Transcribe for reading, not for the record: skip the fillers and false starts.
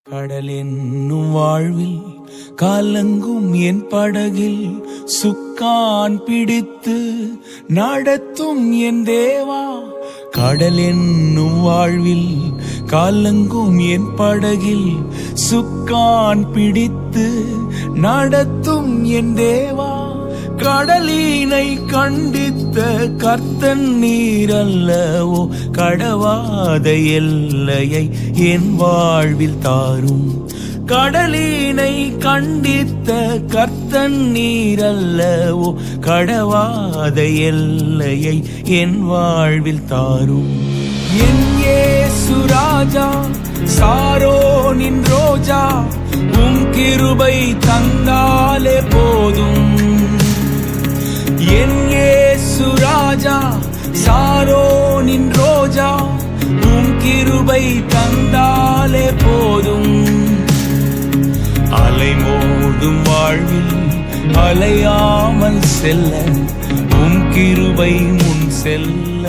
கடல் என்னும் வாழ்வில் காலங்கும் என் படகில் சுக்கான் பிடித்து நடத்தும் என் தேவா. கடல் என்னும் வாழ்வில் காலங்கும் என் படகில் சுக்கான் பிடித்து நடத்தும் என் தேவா. கடலினை கண்டித்த கர்த்தன் நீரல்லவோ, கடவாத எல்லையை என் வாழ்வில் தாரும். கடலினை கண்டித்த கர்த்தன் நீரல்லவோ, கடவாத எல்லையை என் வாழ்வில் தாரும். என் இயேசு ராஜா, சாரோனின் ரோஜா, உம் கிருபை தந்தாலே போதும். என் இயேசு ராஜா, சாரோனின் ரோஜா, உம் கிருபை தந்தாலே போதும். அலை மோதும் வாழ்வில் அலையாமல் செல்ல உம் கிருபை முன் செல்ல